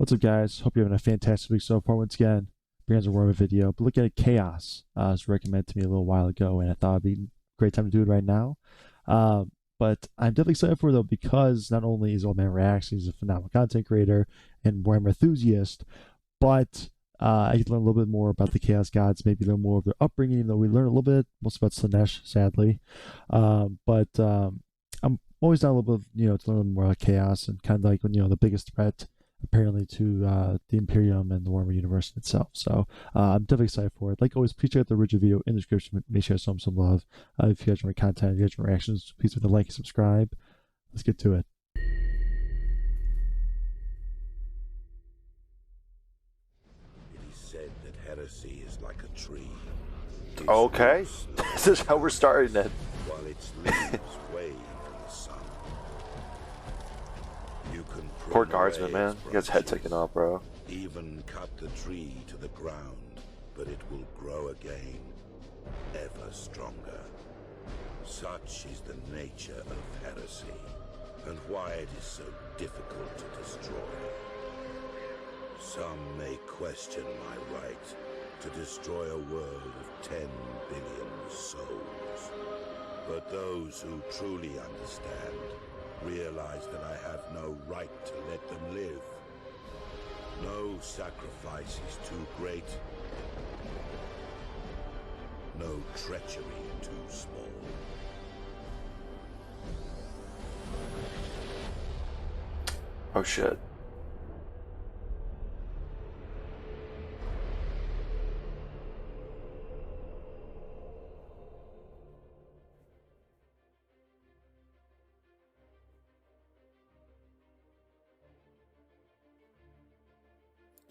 What's up, guys? Hope you're having a fantastic week so far. Once again, bringing us a Warhammer video, but looking at Chaos. It was recommended to me a little while ago, and I thought it'd be a great time to do it right now. But I'm definitely excited for it, though, because not only is Old Man Reacts, he's a phenomenal content creator and Warhammer enthusiast, but I can learn a little bit more about the Chaos Gods, maybe learn more of their upbringing, even though we learn a little bit, most about Slanesh, sadly. But I'm always down a little bit, to learn more about Chaos and kind of like when, the biggest threat apparently to the Imperium and the Warhammer universe itself. So I'm definitely excited for it. Like always, please check out the original video in the description. Make sure to show some love. If you guys want content, if you guys want reactions, please hit the like and subscribe. Let's get to it. It is said that heresy is like a tree. Okay, this is how we're starting it. While its leaves wave in the sun. You can Poor guardsman, man. He gets head taken off, bro. Even cut the tree to the ground, but it will grow again, ever stronger. Such is the nature of heresy, and why it is so difficult to destroy. Some may question my right to destroy a world of 10 billion souls. But those who truly understand realize that I have no right to let them live. No sacrifice is too great. No treachery too small. Oh shit.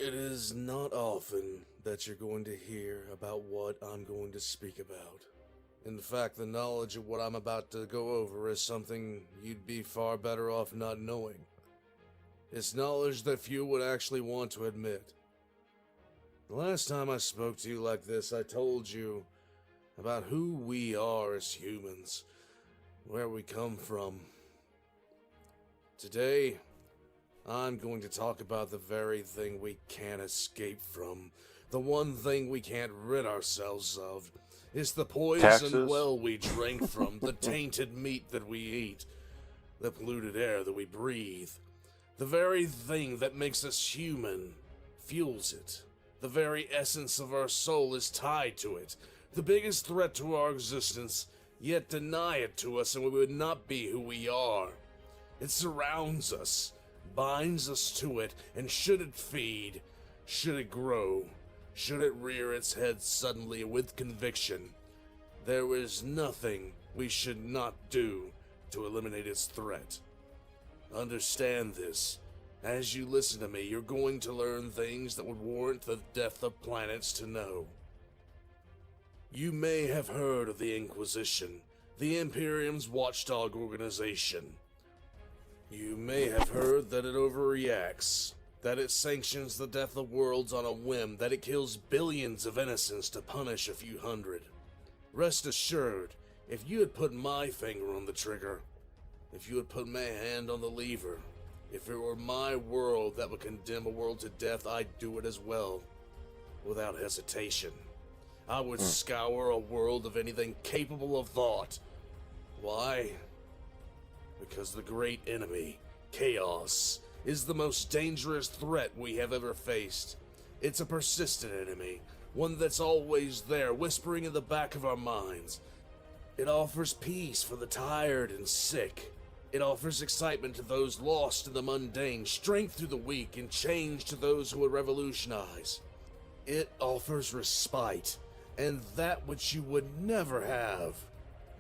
It is not often that you're going to hear about what I'm going to speak about. In fact, the knowledge of what I'm about to go over is something you'd be far better off not knowing. It's knowledge that few would actually want to admit. The last time I spoke to you like this, I told you about who we are as humans, where we come from. Today, I'm going to talk about the very thing we can't escape from. The one thing we can't rid ourselves of. It's the poisoned well we drank from, the tainted meat that we eat, the polluted air that we breathe. The very thing that makes us human fuels it. The very essence of our soul is tied to it. The biggest threat to our existence, yet deny it to us and we would not be who we are. It surrounds us, binds us to it, and should it feed, should it grow, should it rear its head suddenly with conviction, there is nothing we should not do to eliminate its threat. Understand this. As you listen to me, you're going to learn things that would warrant the death of planets to know. You may have heard of the Inquisition, the Imperium's watchdog organization. You may have heard that it overreacts, that it sanctions the death of worlds on a whim, that it kills billions of innocents to punish a few hundred. Rest assured, if you had put my finger on the trigger, if you had put my hand on the lever, if it were my world that would condemn a world to death, I'd do it as well, without hesitation. I would scour a world of anything capable of thought. Why? Because the great enemy, Chaos, is the most dangerous threat we have ever faced. It's a persistent enemy, one that's always there, whispering in the back of our minds. It offers peace for the tired and sick. It offers excitement to those lost in the mundane, strength to the weak, and change to those who would revolutionize. It offers respite, and that which you would never have.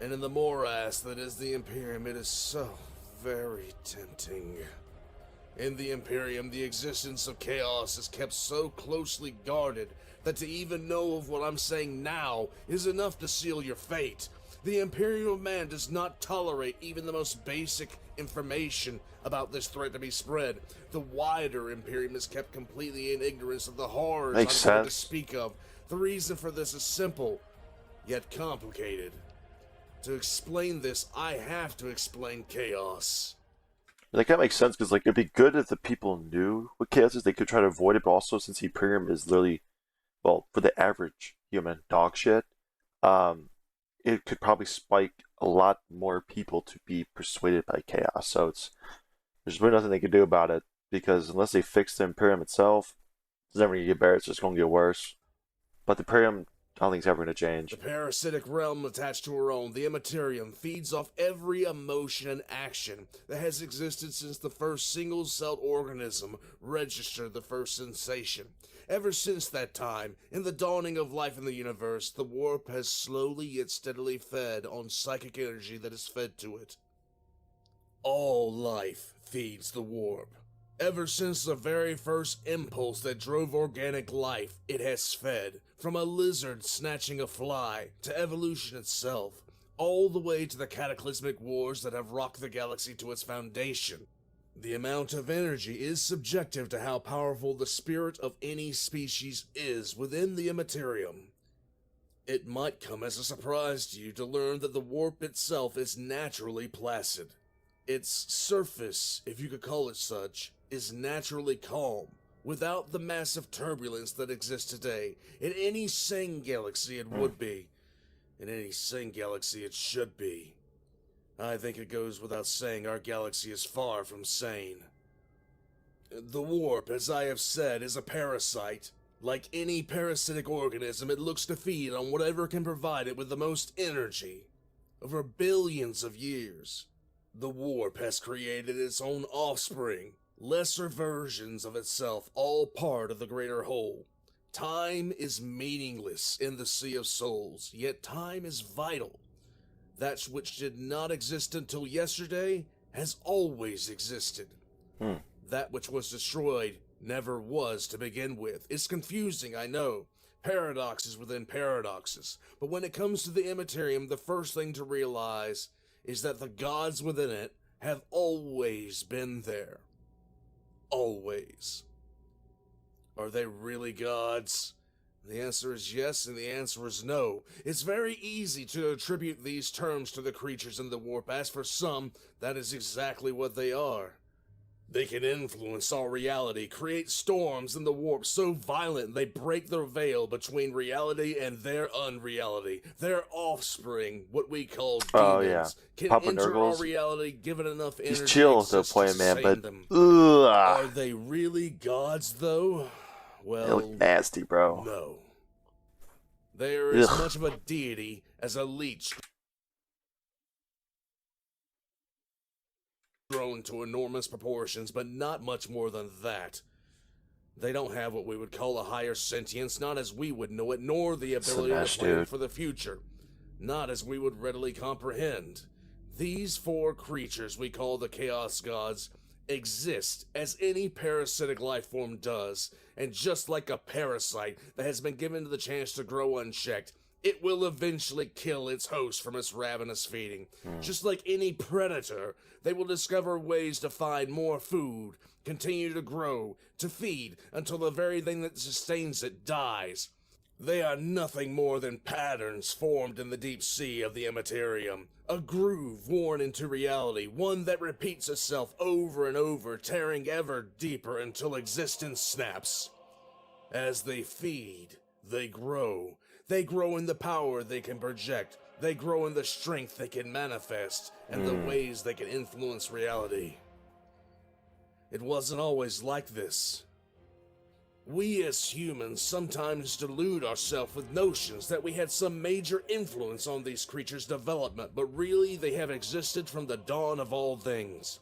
And in the morass that is the Imperium, it is so very tempting. In the Imperium, the existence of Chaos is kept so closely guarded that to even know of what I'm saying now is enough to seal your fate. The Imperial man does not tolerate even the most basic information about this threat to be spread. The wider Imperium is kept completely in ignorance of the horrors I'm going to speak of. The reason for this is simple, yet complicated. To explain this, I have to explain Chaos. That kind of makes sense because like it'd be good if the people knew what chaos is. They could try to avoid it, but also since the Imperium is literally, well, for the average human, dog shit, um, it could probably spike a lot more people to be persuaded by chaos. So there's really nothing they can do about it because unless they fix the Imperium itself, it's never gonna get better. It's just gonna get worse. But the Imperium, I don't think it's ever gonna change. The parasitic realm attached to our own, the Immaterium, feeds off every emotion and action that has existed since the first single-celled organism registered the first sensation. Ever since that time, in the dawning of life in the universe, the warp has slowly yet steadily fed on psychic energy that is fed to it. All life feeds the warp. Ever since the very first impulse that drove organic life, it has fed, from a lizard snatching a fly, to evolution itself, all the way to the cataclysmic wars that have rocked the galaxy to its foundation. The amount of energy is subjective to how powerful the spirit of any species is within the Immaterium. It might come as a surprise to you to learn that the warp itself is naturally placid. Its surface, if you could call it such, is naturally calm, without the massive turbulence that exists today. In any sane galaxy it would be. In any sane galaxy it should be. I think it goes without saying our galaxy is far from sane. The warp, as I have said, is a parasite. Like any parasitic organism, it looks to feed on whatever can provide it with the most energy. Over billions of years, the warp has created its own offspring, lesser versions of itself, all part of the greater whole. Time is meaningless in the Sea of Souls, yet time is vital. That which did not exist until yesterday has always existed. That which was destroyed never was to begin with. It's confusing, I know. Paradoxes within paradoxes. But when it comes to the Immaterium, the first thing to realize is that the gods within it have always been there. Always. Are they really gods? The answer is yes, and the answer is no. It's very easy to attribute these terms to the creatures in the warp. As for some, that is exactly what they are. They can influence our reality, create storms in the warp so violent they break the veil between reality and their unreality. Their offspring, what we call demons, can Papa enter Nurgles. our reality given enough energy He's chill to to a point, man, sustain but them. ugh, Are they really gods, though? they Well, look nasty, bro. no. They are as Ugh. much of a deity as a leech grown to enormous proportions, but not much more than that. They don't have what we would call a higher sentience, not as we would know it, nor the ability Slanesh, to plan dude. for the future, not as we would readily comprehend. These four creatures we call the Chaos Gods exist as any parasitic life form does, and just like a parasite that has been given the chance to grow unchecked, it will eventually kill its host from its ravenous feeding. Just like any predator, they will discover ways to find more food, continue to grow, to feed, until the very thing that sustains it dies. They are nothing more than patterns formed in the deep sea of the Immaterium. A groove worn into reality, one that repeats itself over and over, tearing ever deeper until existence snaps. As they feed, they grow. They grow in the power they can project. They grow in the strength they can manifest, and the ways they can influence reality. It wasn't always like this. We as humans sometimes delude ourselves with notions that we had some major influence on these creatures' development, but really they have existed from the dawn of all things.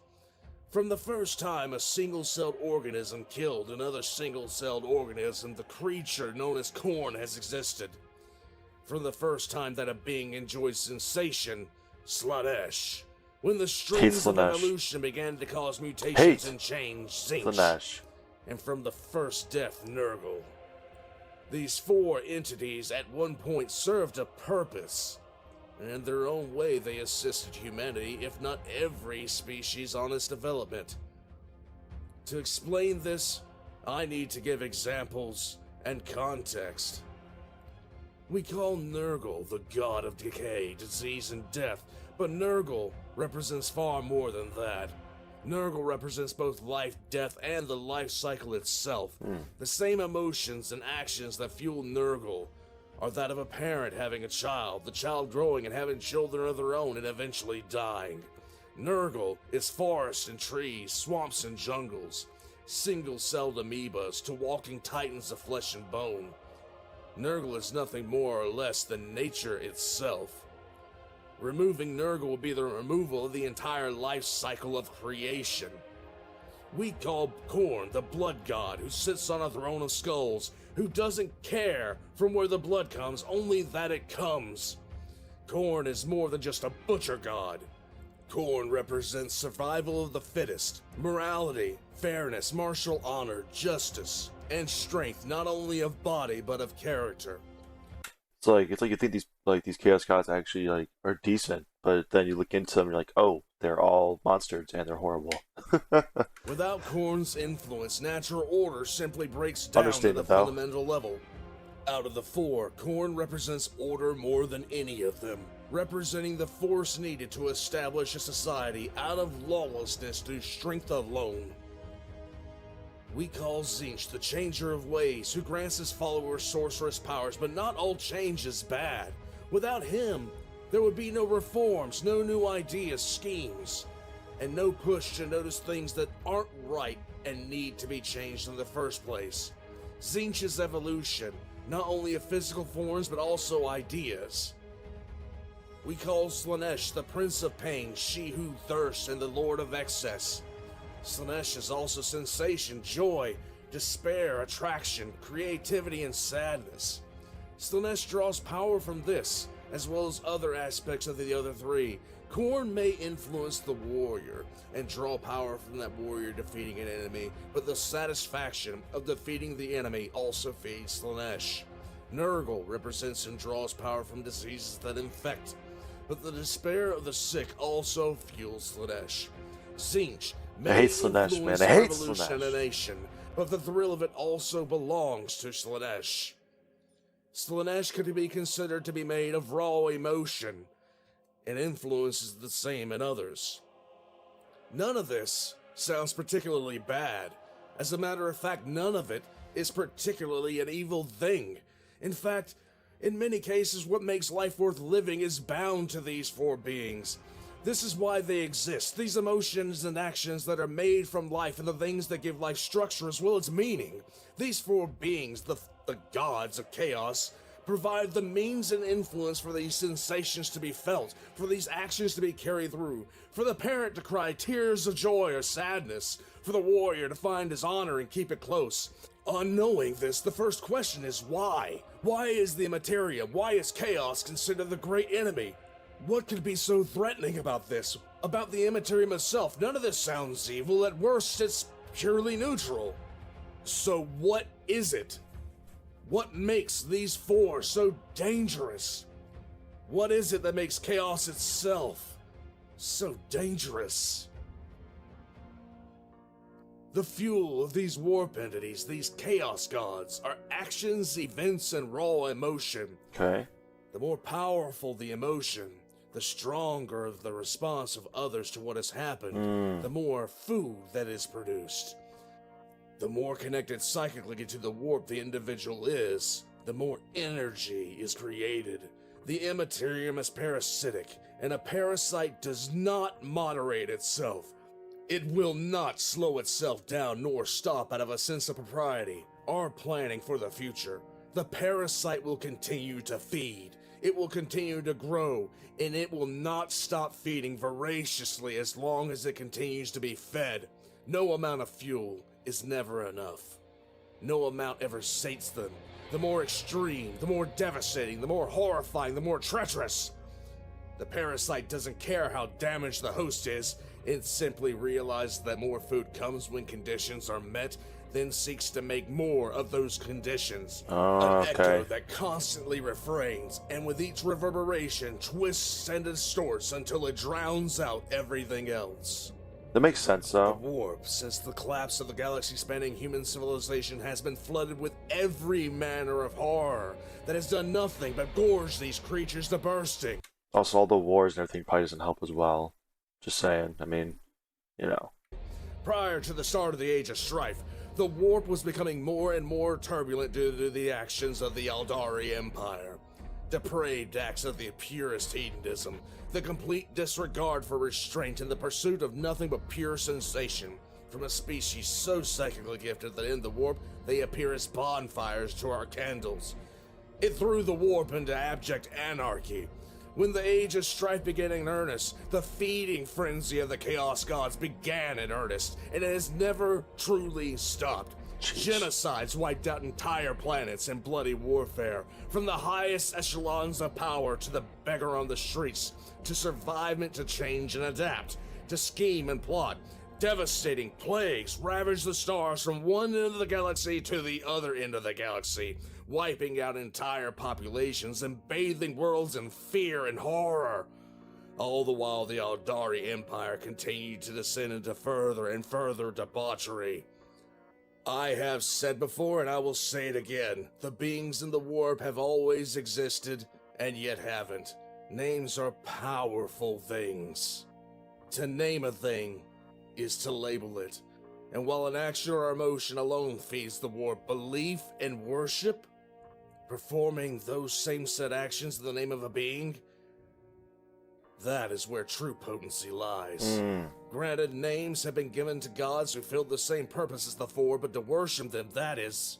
From the first time a single-celled organism killed another single-celled organism, the creature known as corn has existed. From the first time that a being enjoyed sensation, Slanesh. When the strings of Slanesh. evolution began to cause mutations and change, Zinch. Slanesh. And from the first death, Nurgle. These four entities at one point served a purpose. And in their own way they assisted humanity, if not every species, on its development. To explain this, I need to give examples and context. We call Nurgle the god of decay, disease, and death, but Nurgle represents far more than that. Nurgle represents both life, death, and the life cycle itself. The same emotions and actions that fuel Nurgle are that of a parent having a child, the child growing and having children of their own and eventually dying. Nurgle is forests and trees, swamps and jungles, single-celled amoebas to walking titans of flesh and bone. Nurgle is nothing more or less than nature itself. Removing Nurgle will be the removal of the entire life cycle of creation. We call Khorne the blood god who sits on a throne of skulls, who doesn't care from where the blood comes, only that it comes. Khorne is more than just a butcher god. Khorne represents survival of the fittest, morality, fairness, martial honor, justice, and strength not only of body but of character. It's like you think these chaos gods actually are decent, but then you look into them and you're like, oh, they're all monsters and they're horrible. Without Khorne's influence, natural order simply breaks down to the fundamental level. Out of the four, Khorne represents order more than any of them, representing the force needed to establish a society out of lawlessness through strength alone. We call Tzeentch the Changer of Ways, who grants his followers sorceress powers, but not all change is bad. Without him, there would be no reforms, no new ideas, schemes, and no push to notice things that aren't right and need to be changed in the first place. Tzeentch's evolution, not only of physical forms, but also ideas. We call Slaanesh the Prince of Pain, she who thirsts, and the Lord of Excess. Slaanesh is also sensation, joy, despair, attraction, creativity, and sadness. Slaanesh draws power from this, as well as other aspects of the other three. Khorne may influence the warrior and draw power from that warrior defeating an enemy, but the satisfaction of defeating the enemy also feeds Slaanesh. Nurgle represents and draws power from diseases that infect, but the despair of the sick also fuels Slaanesh. Tzeentch I hate Slaanesh, man. I hate Slaanesh. But the thrill of it also belongs to Slaanesh. Slaanesh could be considered to be made of raw emotion, and influence is the same in others. None of this sounds particularly bad. As a matter of fact, none of it is particularly an evil thing. In fact, in many cases, what makes life worth living is bound to these four beings. This is why they exist, these emotions and actions that are made from life and the things that give life structure as well as meaning. These four beings, the gods of chaos, provide the means and influence for these sensations to be felt, for these actions to be carried through, for the parent to cry tears of joy or sadness, for the warrior to find his honor and keep it close. On knowing this, the first question is why? Why is the materia, why is chaos considered the great enemy? What could be so threatening about this? About the Immaterium itself? None of this sounds evil. At worst, it's purely neutral. So what is it? What makes these four so dangerous? What is it that makes chaos itself so dangerous? The fuel of these warp entities, these chaos gods, are actions, events, and raw emotion. Okay. The more powerful the emotion, the stronger the response of others to what has happened, the more food that is produced. The more connected psychically to the warp the individual is, the more energy is created. The Immaterium is parasitic, and a parasite does not moderate itself. It will not slow itself down nor stop out of a sense of propriety or planning for the future. The parasite will continue to feed. It will continue to grow, and it will not stop feeding voraciously as long as it continues to be fed. No amount of fuel is never enough. No amount ever sates them. The more extreme, the more devastating, the more horrifying, the more treacherous. The parasite doesn't care how damaged the host is. It simply realizes that more food comes when conditions are met, then seeks to make more of those conditions. An echo that constantly refrains, and with each reverberation twists and distorts until it drowns out everything else. That makes sense, though. The warp, since the collapse of the galaxy-spanning human civilization, has been flooded with every manner of horror that has done nothing but gorge these creatures to bursting. Also, all the wars and everything probably doesn't help as well. Just saying. I mean, you know. Prior to the start of the Age of Strife, the warp was becoming more and more turbulent due to the actions of the Aldari Empire. Depraved acts of the purest hedonism, the complete disregard for restraint, and the pursuit of nothing but pure sensation from a species so psychically gifted that in the warp they appear as bonfires to our candles. It threw the warp into abject anarchy. When the Age of Strife began in earnest, the feeding frenzy of the Chaos Gods began in earnest, and it has never truly stopped. Genocides wiped out entire planets in bloody warfare, from the highest echelons of power to the beggar on the streets, to survivment, to change and adapt, to scheme and plot. Devastating plagues ravaged the stars from one end of the galaxy to the other end of the galaxy, wiping out entire populations and bathing worlds in fear and horror. All the while, the Aldari Empire continued to descend into further and further debauchery. I have said before, and I will say it again, the beings in the warp have always existed, and yet haven't. Names are powerful things. To name a thing is to label it. And while an action or emotion alone feeds the warp, belief and worship, performing those same set actions in the name of a being, that is where true potency lies. Granted, names have been given to gods who filled the same purpose as the four, but to worship them, that is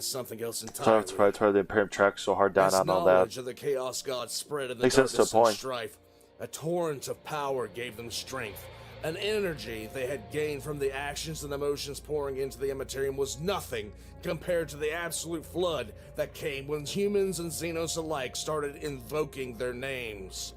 something else entirely. So that's why the Imperium tracks so hard down on all that. Knowledge of the Chaos Gods spread in the Makes sense darkness to a and point. strife. A torrent of power gave them strength. An energy they had gained from the actions and emotions pouring into the Immaterium was nothing compared to the absolute flood that came when humans and Xenos alike started invoking their names.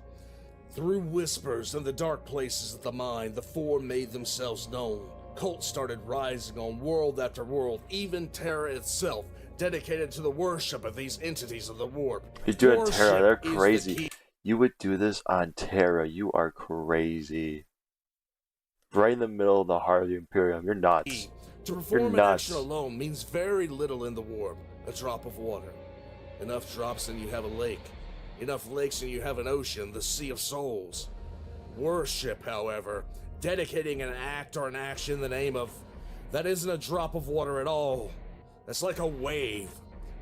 Through whispers in the dark places of the mind, the four made themselves known. Cults started rising on world after world, even Terra itself, dedicated to the worship of these entities of the warp. You're doing Worship Terra, they're is the crazy. key. You would do this on Terra, you are crazy. Right in the middle of the heart of the Imperium, you're nuts. To perform You're an nuts. action alone means very little in the warp. A drop of water. Enough drops and you have a lake. Enough lakes and you have an ocean, the Sea of Souls. Worship, however, dedicating an act or an action in the name of, that isn't a drop of water at all. That's like a wave.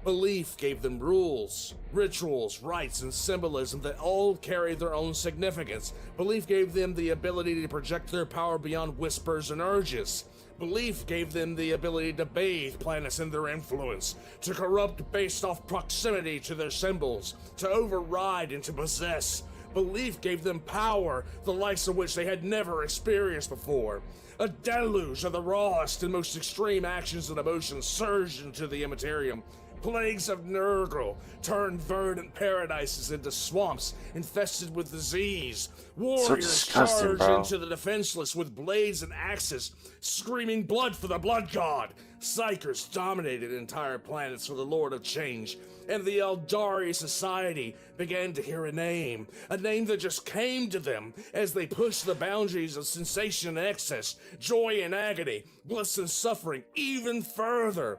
Belief gave them rules, rituals, rites, and symbolism that all carry their own significance. Belief gave them the ability to project their power beyond whispers and urges. Belief gave them the ability to bathe planets in their influence, to corrupt based off proximity to their symbols, to override and to possess. Belief gave them power, the likes of which they had never experienced before. A deluge of the rawest and most extreme actions and emotions surged into the Immaterium. Plagues of Nurgle turned verdant paradises into swamps infested with disease. Warriors disgusting, charged bro. into the defenseless with blades and axes, screaming blood for the Blood God. Psychers dominated entire planets for the Lord of Change, and the Eldari society began to hear a name that just came to them as they pushed the boundaries of sensation and excess, joy and agony, bliss and suffering even further.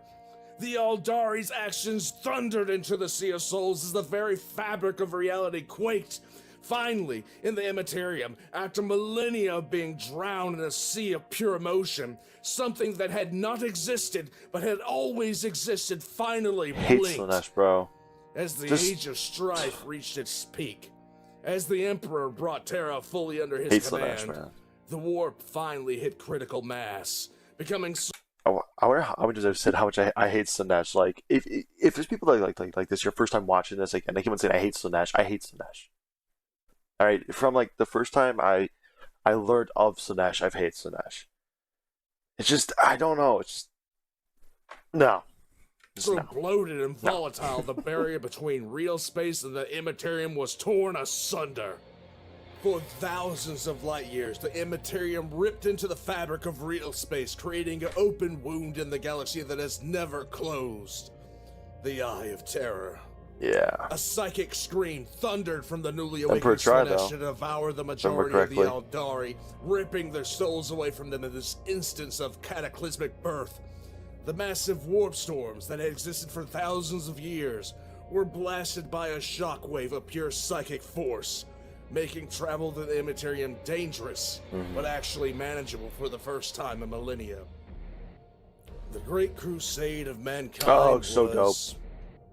The Aldari's actions thundered into the Sea of Souls as the very fabric of reality quaked. Finally, in the Immaterium, after millennia of being drowned in a sea of pure emotion, something that had not existed but had always existed finally Hate blinked. Slanesh, bro. As the Just- Age of Strife reached its peak, as the Emperor brought Terra fully under his Hate command, Slanesh, man. the warp finally hit critical mass, becoming so I wonder how much I've said how much I hate Slanesh. Like, if there's people like this, your first time watching this, like, and they keep on saying I hate Slanesh. I hate Slanesh. All right, from like the first time I learned of Slanesh, I've hated Slanesh. It's just, I don't know. It's just no. Just so no. bloated and volatile, the barrier between real space and the Immaterium was torn asunder. For thousands of light years, the Immaterium ripped into the fabric of real space, creating an open wound in the galaxy that has never closed. The Eye of Terror. Yeah. A psychic scream thundered from the newly Emperor awakened tried, Slanesh though. to devour the majority of the Aldari, ripping their souls away from them in this instance of cataclysmic birth. The massive warp storms that had existed for thousands of years were blasted by a shockwave of pure psychic force. making travel to the Immaterium dangerous, but actually manageable for the first time in millennia. The Great Crusade of Mankind was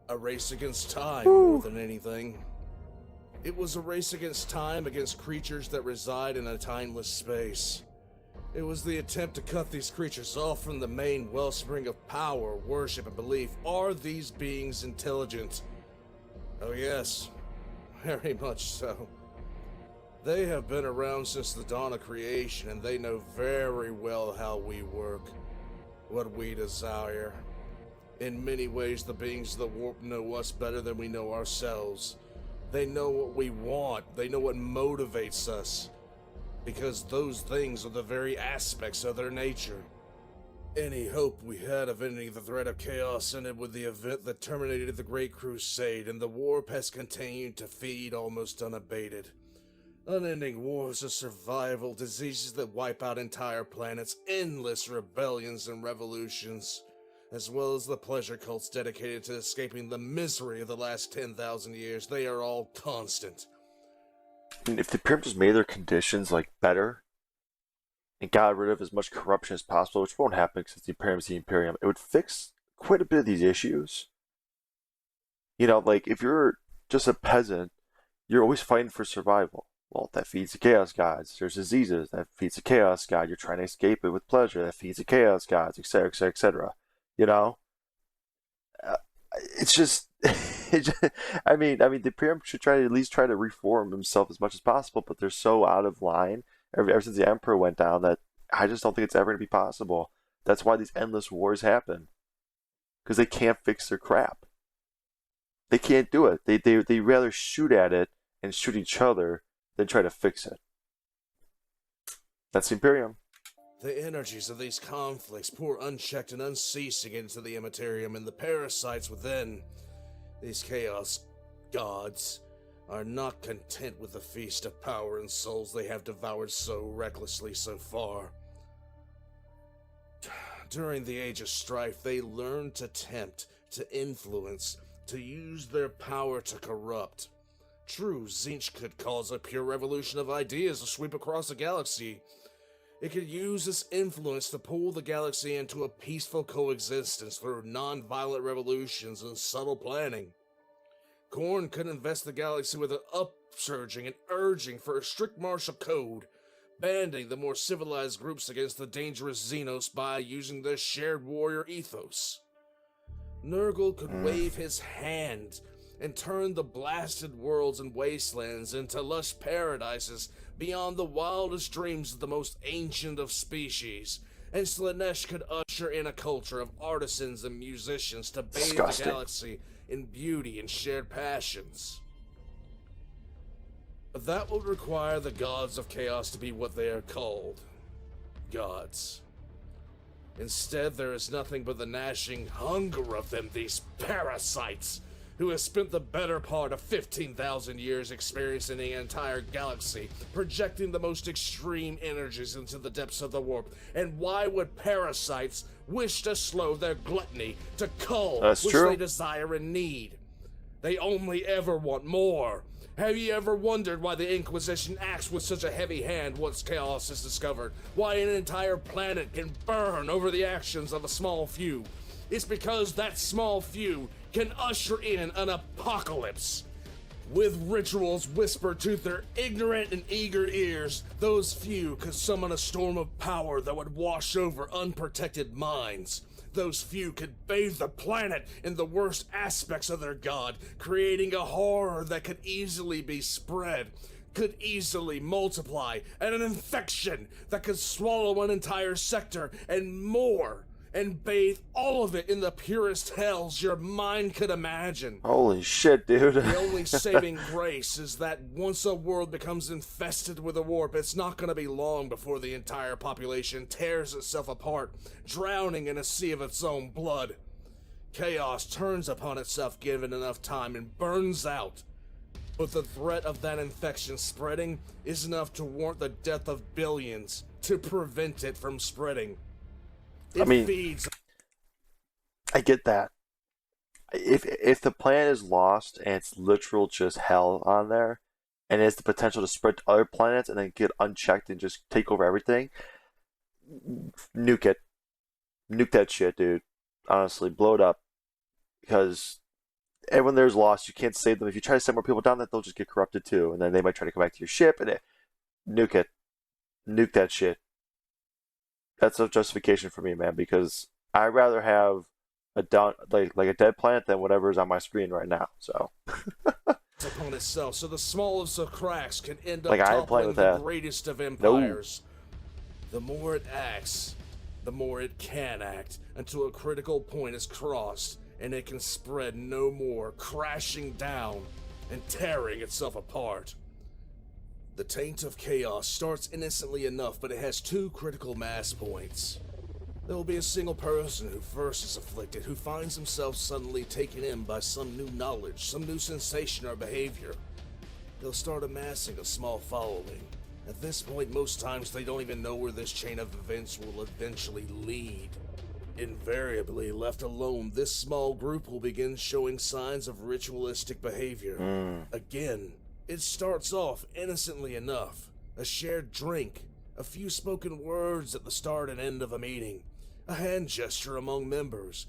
a race against time more than anything. It was a race against time, against creatures that reside in a timeless space. It was the attempt to cut these creatures off from the main wellspring of power, worship, and belief. Are these beings intelligent? Oh yes, very much so. They have been around since the dawn of creation, and they know very well how we work, what we desire. In many ways, the beings of the warp know us better than we know ourselves. They know what we want. They know what motivates us. Because those things are the very aspects of their nature. Any hope we had of ending the threat of chaos ended with the event that terminated the Great Crusade, and the warp has continued to feed almost unabated. Unending wars of survival, diseases that wipe out entire planets, endless rebellions and revolutions, as well as the pleasure cults dedicated to escaping the misery of the last 10,000 years. They are all constant. And if the pyramids made their conditions like better and got rid of as much corruption as possible, which won't happen because the Imperium is the Imperium, it would fix quite a bit of these issues. You know, like if you're just a peasant, you're always fighting for survival. Well, that feeds the Chaos Gods. There's diseases, that feeds the Chaos God. You're trying to escape it with pleasure, that feeds the Chaos Gods, etc., etc., etc. You know, it's just, I mean, the Imperium should try to at least try to reform himself as much as possible, but they're so out of line ever since the Emperor went down that I just don't think it's ever going to be possible. That's why these endless wars happen, because they can't fix their crap. They can't do it. They rather shoot at it and shoot each other than try to fix it. That's the Imperium. The energies of these conflicts pour unchecked and unceasing into the Immaterium, and the parasites within, these chaos gods, are not content with the feast of power and souls they have devoured so recklessly so far. During the Age of Strife, they learned to tempt, to influence, to use their power to corrupt. True, Tzeentch could cause a pure revolution of ideas to sweep across the galaxy. It could use this influence to pull the galaxy into a peaceful coexistence through non-violent revolutions and subtle planning. Khorne could invest the galaxy with an upsurging and urging for a strict martial code, banding the more civilized groups against the dangerous Xenos by using their shared warrior ethos. Nurgle could wave his hand and turn the blasted worlds and wastelands into lush paradises beyond the wildest dreams of the most ancient of species, and Slaanesh could usher in a culture of artisans and musicians to bathe the galaxy in beauty and shared passions. But that would require the gods of chaos to be what they are called, gods. Instead, there is nothing but the gnashing hunger of them, these parasites, who has spent the better part of 15,000 years experiencing the entire galaxy, projecting the most extreme energies into the depths of the warp. And why would parasites wish to slow their gluttony to cull which they desire and need? They only ever want more. Have you ever wondered why the Inquisition acts with such a heavy hand once chaos is discovered? Why an entire planet can burn over the actions of a small few? It's because that small few can usher in an apocalypse. With rituals whispered to their ignorant and eager ears, those few could summon a storm of power that would wash over unprotected minds. Those few could bathe the planet in the worst aspects of their god, creating a horror that could easily be spread, could easily multiply, and an infection that could swallow an entire sector and more, and bathe all of it in the purest hells your mind could imagine. Holy shit, dude. The only saving grace is that once a world becomes infested with a warp, it's not going to be long before the entire population tears itself apart, drowning in a sea of its own blood. Chaos turns upon itself given enough time and burns out. But the threat of that infection spreading is enough to warrant the death of billions to prevent it from spreading. I get that. If the planet is lost and it's literal just hell on there, and it has the potential to spread to other planets and then get unchecked and just take over everything, nuke it. Nuke that shit, dude. Honestly, blow it up. Because everyone there's lost. You can't save them. If you try to send more people down, that they'll just get corrupted too, and then they might try to come back to your ship and nuke it. Nuke that shit. That's a justification for me, man. Because I'd rather have a down like a dead planet than whatever's on my screen right now. So. Upon itself, so the smallest of cracks can end up Like, I ain't playing toppling with the that. greatest of empires. The more it acts, the more it can act, until a critical point is crossed, and it can spread no more, crashing down and tearing itself apart. The taint of chaos starts innocently enough, but it has two critical mass points. There will be a single person who first is afflicted, who finds himself suddenly taken in by some new knowledge, some new sensation or behavior. They'll start amassing a small following. At this point, most times they don't even know where this chain of events will eventually lead. Invariably, left alone, this small group will begin showing signs of ritualistic behavior. Again, it starts off innocently enough. A shared drink, a few spoken words at the start and end of a meeting, a hand gesture among members.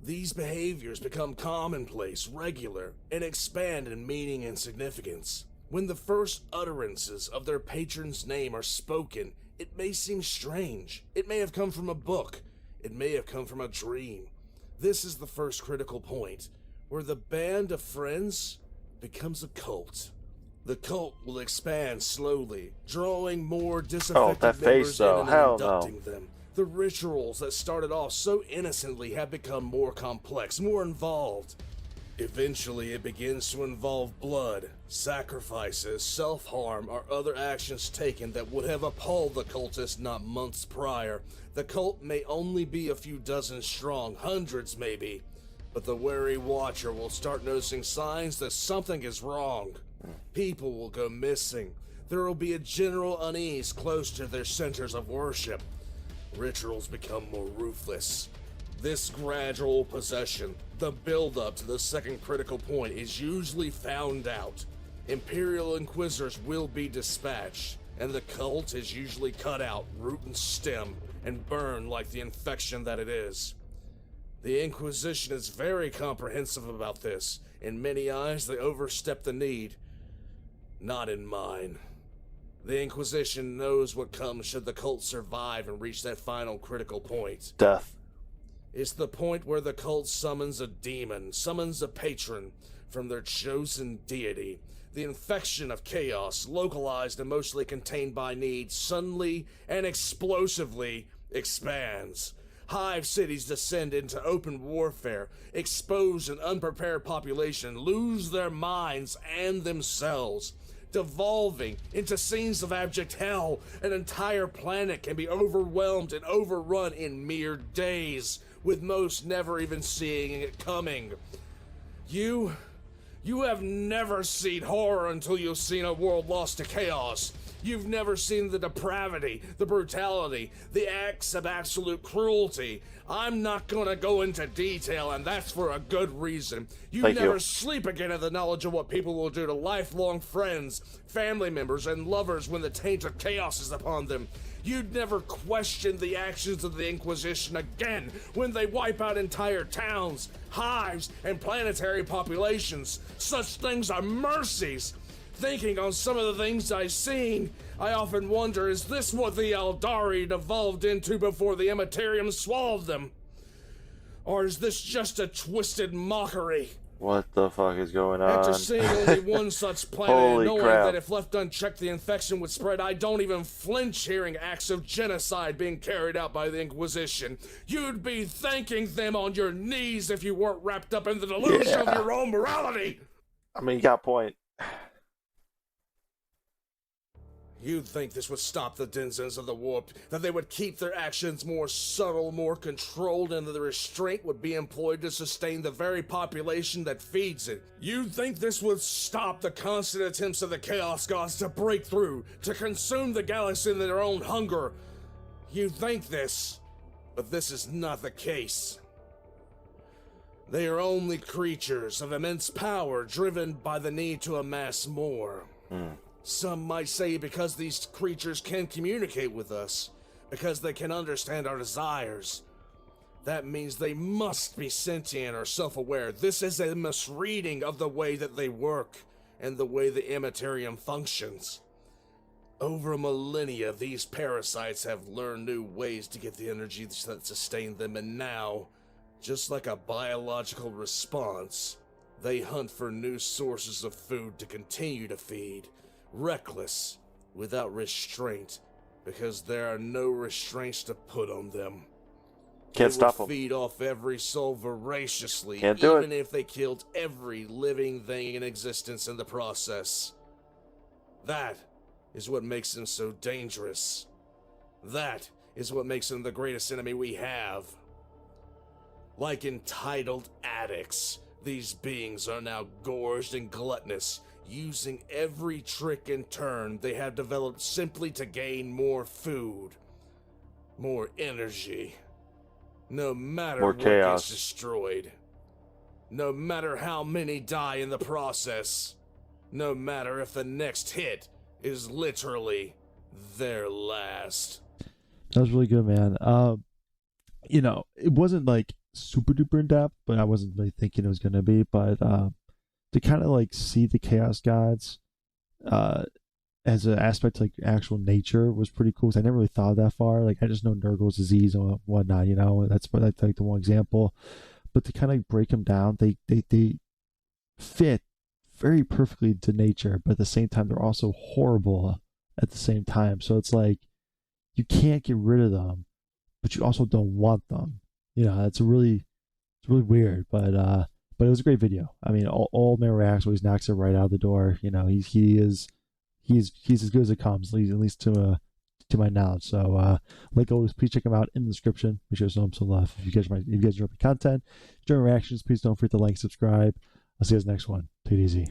These behaviors become commonplace, regular, and expand in meaning and significance. When the first utterances of their patron's name are spoken, it may seem strange. It may have come from a book. It may have come from a dream. This is the first critical point, where the band of friends becomes a cult. The cult will expand slowly, drawing more disaffected that members face, though. in and Hell inducting them. The rituals that started off so innocently have become more complex, more involved. Eventually, it begins to involve blood, sacrifices, self-harm, or other actions taken that would have appalled the cultists not months prior. The cult may only be a few dozen strong, hundreds maybe, but the wary watcher will start noticing signs that something is wrong. People will go missing. There will be a general unease close to their centers of worship. Rituals become more ruthless. This gradual possession, the build-up to the second critical point, is usually found out. Imperial Inquisitors will be dispatched, and the cult is usually cut out, root and stem, and burned like the infection that it is. The Inquisition is very comprehensive about this. In many eyes, they overstep the need. Not in mine. The Inquisition knows what comes should the cult survive and reach that final critical point. Death. It's the point where the cult summons a demon, summons a patron from their chosen deity. The infection of chaos, localized and mostly contained by need, suddenly and explosively expands. Hive cities descend into open warfare. Exposed and unprepared population lose their minds and themselves. Devolving into scenes of abject hell, an entire planet can be overwhelmed and overrun in mere days, with most never even seeing it coming. You have never seen horror until you've seen a world lost to chaos. You've never seen the depravity, the brutality, the acts of absolute cruelty. I'm not gonna go into detail, and that's for a good reason. You never sleep again at the knowledge of what people will do to lifelong friends, family members, and lovers when the taint of chaos is upon them. You'd never question the actions of the Inquisition again when they wipe out entire towns, hives, and planetary populations. Such things are mercies. Thinking on some of the things I've seen, I often wonder, is this what the Eldari devolved into before the Immaterium swallowed them? Or is this just a twisted mockery? What the fuck is going on? After seeing only one such planet and knowing that if left unchecked the infection would spread, I don't even flinch hearing acts of genocide being carried out by the Inquisition. You'd be thanking them on your knees if you weren't wrapped up in the delusion of your own morality! I mean, you got a point. You'd think this would stop the denizens of the warp, that they would keep their actions more subtle, more controlled, and that the restraint would be employed to sustain the very population that feeds it. You'd think this would stop the constant attempts of the Chaos Gods to break through, to consume the galaxy in their own hunger. You'd think this, but this is not the case. They are only creatures of immense power driven by the need to amass more. Some might say because these creatures can communicate with us, because they can understand our desires. That means they must be sentient or self-aware. This is a misreading of the way that they work and the way the Immaterium functions. Over millennia, these parasites have learned new ways to get the energy that sustain them, and now, just like a biological response, they hunt for new sources of food to continue to feed, reckless, without restraint, because there are no restraints to put on them. Can't stop them. Feed off every soul voraciously, Can't do even if they killed every living thing in existence in the process. That is what makes them so dangerous. That is what makes them the greatest enemy we have. Like entitled addicts, these beings are now gorged and gluttonous, using every trick and turn they have developed simply to gain more food, more energy. No matter more what chaos gets destroyed, no matter how many die in the process, no matter if the next hit is literally their last. That was really good, man. You know, it wasn't like super duper in depth, but I wasn't really thinking it was gonna be. But to kind of like see the Chaos Gods as an aspect to like actual nature was pretty cool. Cause I never really thought that far. Like I just know Nurgle's disease and whatnot, you know, and that's like the one example. But to kind of break them down, they fit very perfectly to nature, but at the same time they're also horrible at the same time. So it's like you can't get rid of them, but you also don't want them. You know, it's really weird, but it was a great video. I mean, all Man Reacts always knocks it right out the door. You know, he's as good as it comes, at least to my knowledge. So like always, please check him out in the description. Make sure to show him some love. If you guys enjoy my content, enjoy my reactions, please don't forget to like, subscribe. I'll see you guys next one. Take it easy.